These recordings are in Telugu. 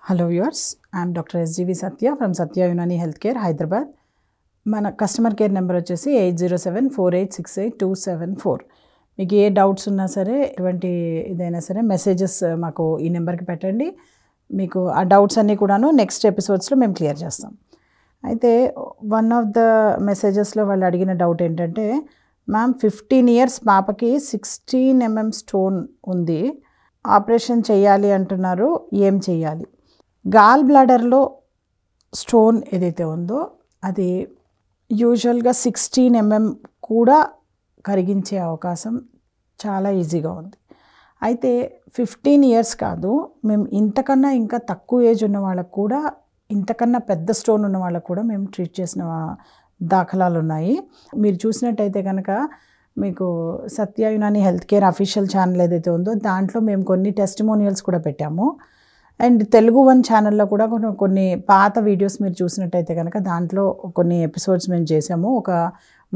Hello viewers, I am Dr. SGV Satya from Satya Unani Healthcare, Hyderabad. మన కస్టమర్ కేర్ నెంబర్ వచ్చేసి 8074868274. మీకు ఏ డౌట్స్ ఉన్నా సరే ఎటువంటి ఇదైనా సరే మెసేజెస్ మాకు ఈ నెంబర్కి పెట్టండి. మీకు ఆ డౌట్స్ అన్నీ కూడాను నెక్స్ట్ ఎపిసోడ్స్లో మేము క్లియర్ చేస్తాం. అయితే వన్ ఆఫ్ ద మెసేజెస్లో వాళ్ళు అడిగిన డౌట్ ఏంటంటే, మ్యామ్ 15 ఇయర్స్ పాపకి 16 mm స్టోన్ ఉంది, ఆపరేషన్ చేయాలి అంటున్నారు, ఏం చేయాలి? గాల్ బ్లాడర్లో స్టోన్ ఏదైతే ఉందో అది యూజువల్గా 16 mm కూడా కరిగించే అవకాశం చాలా ఈజీగా ఉంది. అయితే 15 ఇయర్స్ కాదు, మేము ఇంతకన్నా ఇంకా తక్కువ ఏజ్ ఉన్న వాళ్ళకు కూడా, ఇంతకన్నా పెద్ద స్టోన్ ఉన్న వాళ్ళకు కూడా మేము ట్రీట్ చేసిన దాఖలాలు ఉన్నాయి. మీరు చూసినట్టయితే కనుక మీకు Satya Unani health care official channel ఏదైతే ఉందో దాంట్లో మేము కొన్ని టెస్టిమోనియల్స్ కూడా పెట్టాము. అండ్ తెలుగు వన్ ఛానల్లో కూడా కొన్ని పాత వీడియోస్ మీరు చూసినట్టయితే కనుక దాంట్లో కొన్ని ఎపిసోడ్స్ మేము చేసాము.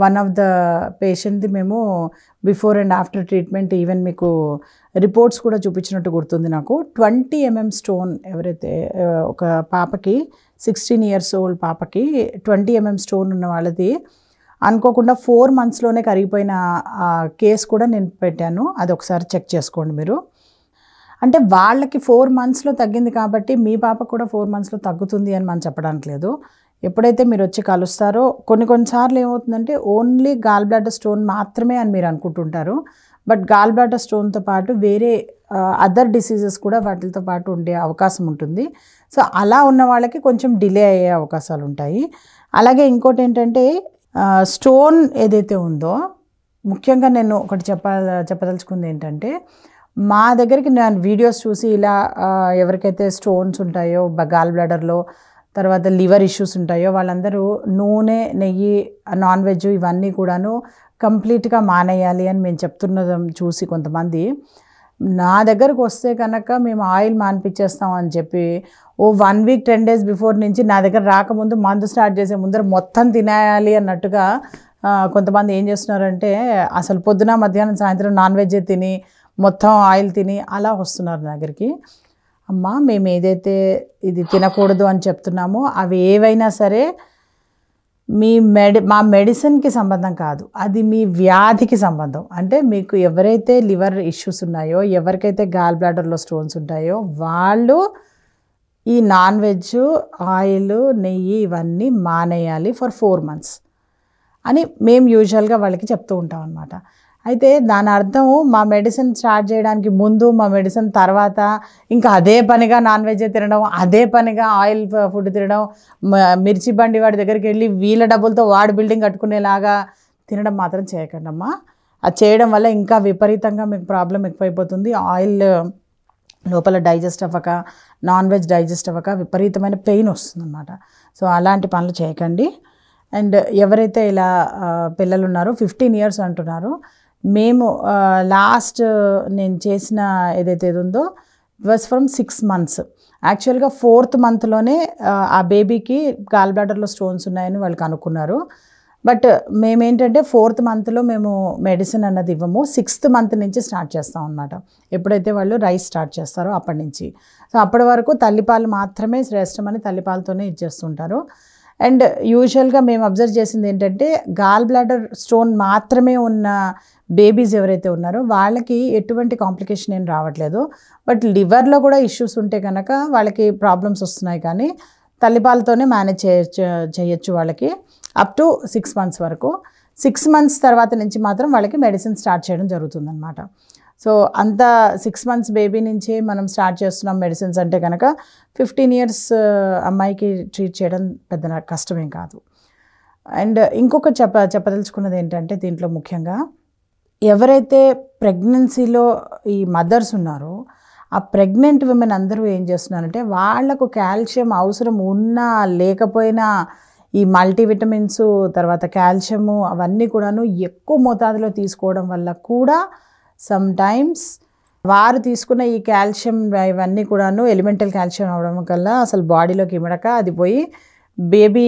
వన్ ఆఫ్ ద పేషెంట్ది మేము before and after treatment even మీకు రిపోర్ట్స్ కూడా చూపించినట్టు గుర్తుంది నాకు. 20 mm స్టోన్ ఎవరైతే ఒక పాపకి 16 ఇయర్స్ ఓల్డ్ పాపకి 20 mm స్టోన్ ఉన్న వాళ్ళది అనుకోకుండా 4 monthsలోనే కరిగిపోయిన కేసు కూడా నేను పెట్టాను. అది ఒకసారి చెక్ చేసుకోండి మీరు. అంటే వాళ్ళకి 4 monthsలో తగ్గింది కాబట్టి మీ పాపకు కూడా 4 monthsలో తగ్గుతుంది అని మనం చెప్పడానికి లేదు. ఎప్పుడైతే మీరు వచ్చి కలుస్తారో కొన్నిసార్లు ఏమవుతుందంటే ఓన్లీ గాల్ బ్లాడర్ స్టోన్ మాత్రమే అని మీరు అనుకుంటుంటారు. బట్ గాల్ బ్లాడర్ స్టోన్తో పాటు వేరే అదర్ డిసీజెస్ కూడా వాటితో పాటు ఉండే అవకాశం ఉంటుంది. సో అలా ఉన్న వాళ్ళకి కొంచెం డిలే అయ్యే అవకాశాలు ఉంటాయి. అలాగే ఇంకోటి ఏంటంటే స్టోన్ ఏదైతే ఉందో ముఖ్యంగా నేను ఒకటి చెప్పదలుచుకుంది ఏంటంటే, మా దగ్గరికి నేను వీడియోస్ చూసి ఇలా ఎవరికైతే స్టోన్స్ ఉంటాయో గాల్ బ్లాడర్లో, తర్వాత లివర్ ఇష్యూస్ ఉంటాయో వాళ్ళందరూ నూనె, నెయ్యి, నాన్ వెజ్ ఇవన్నీ కూడాను కంప్లీట్గా మానేయాలి అని మేము చెప్తున్నది చూసి కొంతమంది నా దగ్గరకు వస్తే కనుక మేము ఆయిల్ మానిపించేస్తాం అని చెప్పి 1 week 10 days బిఫోర్ నుంచి నా దగ్గర రాకముందు మందు స్టార్ట్ చేసే ముందర మొత్తం తినేయాలి అన్నట్టుగా కొంతమంది ఏం చేస్తున్నారంటే అసలు పొద్దున మధ్యాహ్నం సాయంత్రం నాన్ వెజ్ తిని మొత్తం ఆయిల్ తిని అలా వస్తున్నారు నా దగ్గరికి. అమ్మ మేము ఏదైతే ఇది తినకూడదు అని చెప్తున్నామో అవి ఏవైనా సరే మా మెడిసిన్కి సంబంధం కాదు, అది మీ వ్యాధికి సంబంధం. అంటే మీకు ఎవరైతే లివర్ ఇష్యూస్ ఉన్నాయో, ఎవరికైతే గాల్ బ్లాడర్లో స్టోన్స్ ఉంటాయో వాళ్ళు ఈ నాన్ వెజ్, ఆయిల్, నెయ్యి ఇవన్నీ మానేయాలి ఫర్ 4 months అని మేము యూజువల్గా వాళ్ళకి చెప్తూ ఉంటాం అన్నమాట. అయితే దాని అర్థం మా మెడిసిన్ స్టార్ట్ చేయడానికి ముందు, మా మెడిసిన్ తర్వాత ఇంకా అదే పనిగా నాన్ వెజ్ తినడం, అదే పనిగా ఆయిల్ ఫుడ్ తినడం, మిర్చి బండి వాడి దగ్గరికి వెళ్ళి వీళ్ళ డబ్బులతో వాడు బిల్డింగ్ కట్టుకునేలాగా తినడం మాత్రం చేయకండి అమ్మా. అది చేయడం వల్ల ఇంకా విపరీతంగా మీకు ప్రాబ్లం ఎక్కువైపోతుంది. ఆయిల్ లోపల డైజెస్ట్ అవ్వక, నాన్ వెజ్ డైజెస్ట్ అవ్వక విపరీతమైన పెయిన్ వస్తుంది అన్నమాట. సో అలాంటి పనులు చేయకండి. అండ్ ఎవరైతే ఇలా పిల్లలు ఉన్నారో 15 years అంటున్నారు, మేము లాస్ట్ నేను చేసిన ఏదైతే ఉందో వాజ్ ఫ్రమ్ 6 months. యాక్చువల్గా 4th monthలోనే ఆ బేబీకి గాల్ బ్లాడర్లో స్టోన్స్ ఉన్నాయని వాళ్ళకి అనుకున్నారు. బట్ మేమేంటంటే 4th monthలో మేము మెడిసిన్ అన్నది ఇవ్వము, 6th month నుంచి స్టార్ట్ చేస్తాం అన్నమాట. ఎప్పుడైతే వాళ్ళు రైస్ స్టార్ట్ చేస్తారో అప్పటి నుంచి. సో అప్పటి వరకు తల్లిపాలు మాత్రమే శ్రేష్టమని తల్లిపాలతోనే ఇచ్చేస్తుంటారు. అండ్ యూజువల్గా మేము అబ్జర్వ్ చేసింది ఏంటంటే గాల్ బ్లాడర్ స్టోన్ మాత్రమే ఉన్న బేబీస్ ఎవరైతే ఉన్నారో వాళ్ళకి ఎటువంటి కాంప్లికేషన్ ఏం రావట్లేదు. బట్ లివర్లో కూడా ఇష్యూస్ ఉంటే కనుక వాళ్ళకి ప్రాబ్లమ్స్ వస్తున్నాయి. కానీ తల్లిపాలతోనే మేనేజ్ చేయొచ్చు వాళ్ళకి అప్ టు 6 months వరకు. 6 months తర్వాత నుంచి మాత్రం వాళ్ళకి మెడిసిన్ స్టార్ట్ చేయడం జరుగుతుందన్నమాట. సో అంత 6 months బేబీ నుంచే మనం స్టార్ట్ చేస్తున్నాం మెడిసిన్స్ అంటే కనుక 15 years అమ్మాయికి ట్రీట్ చేయడం పెద్ద కష్టమేం కాదు. అండ్ ఇంకొక చెప్పదలుచుకున్నది ఏంటంటే దీంట్లో ముఖ్యంగా ఎవరైతే ప్రెగ్నెన్సీలో ఈ మదర్స్ ఉన్నారో ఆ ప్రెగ్నెంట్ విమెన్ అందరూ ఏం చేస్తున్నారంటే వాళ్లకు కాల్షియం అవసరం ఉన్నా లేకపోయినా ఈ మల్టీవిటమిన్స్, తర్వాత కాల్షియము అవన్నీ కూడాను ఎక్కువ మోతాదులో తీసుకోవడం వల్ల కూడా సమ్ టైమ్స్ వారు తీసుకున్న ఈ కాల్షియం ఇవన్నీ కూడాను ఎలిమెంటల్ కాల్షియం అవడం వల్ల అసలు బాడీలోకి ఇమడక అది పోయి బేబీ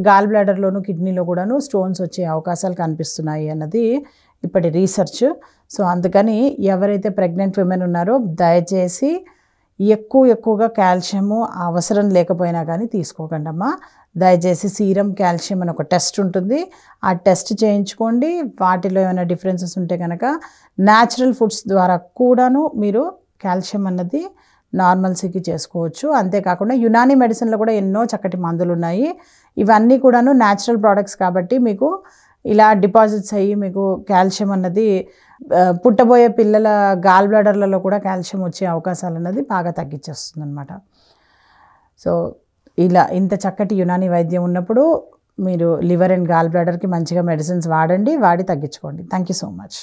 గాల్ బ్లాడర్లోను కిడ్నీలో కూడాను స్టోన్స్ వచ్చే అవకాశాలు కనిపిస్తున్నాయి అన్నది ఇప్పటి రీసెర్చ్. సో అందుకని ఎవరైతే ప్రెగ్నెంట్ విమెన్ ఉన్నారో దయచేసి ఎక్కువగా కాల్షియము అవసరం లేకపోయినా కానీ తీసుకోకండి అమ్మా. దయచేసి సీరం కాల్షియం అని ఒక టెస్ట్ ఉంటుంది, ఆ టెస్ట్ చేయించుకోండి. వాటిలో ఏమైనా డిఫరెన్సెస్ ఉంటే కనుక న్యాచురల్ ఫుడ్స్ ద్వారా కూడాను మీరు కాల్షియం అన్నది నార్మల్సీకి చేసుకోవచ్చు. అంతేకాకుండా యునానీ మెడిసిన్లో కూడా ఎన్నో చక్కటి మందులు ఉన్నాయి. ఇవన్నీ కూడాను న్యాచురల్ ప్రోడక్ట్స్ కాబట్టి మీకు ఇలా డిపాజిట్స్ అయ్యి మీకు కాల్షియం అన్నది పుట్టబోయే పిల్లల గాల్ బ్లాడర్లలో కూడా కాల్షియం వచ్చే అవకాశాలు అన్నది బాగా తగ్గించేస్తుంది అనమాట. సో ఇలా ఇంత చక్కటి యునానీ వైద్యం ఉన్నప్పుడు మీరు లివర్ అండ్ గాల్ బ్లాడర్కి మంచిగా మెడిసిన్స్ వాడండి, వాడి తగ్గించుకోండి. Thank you so much.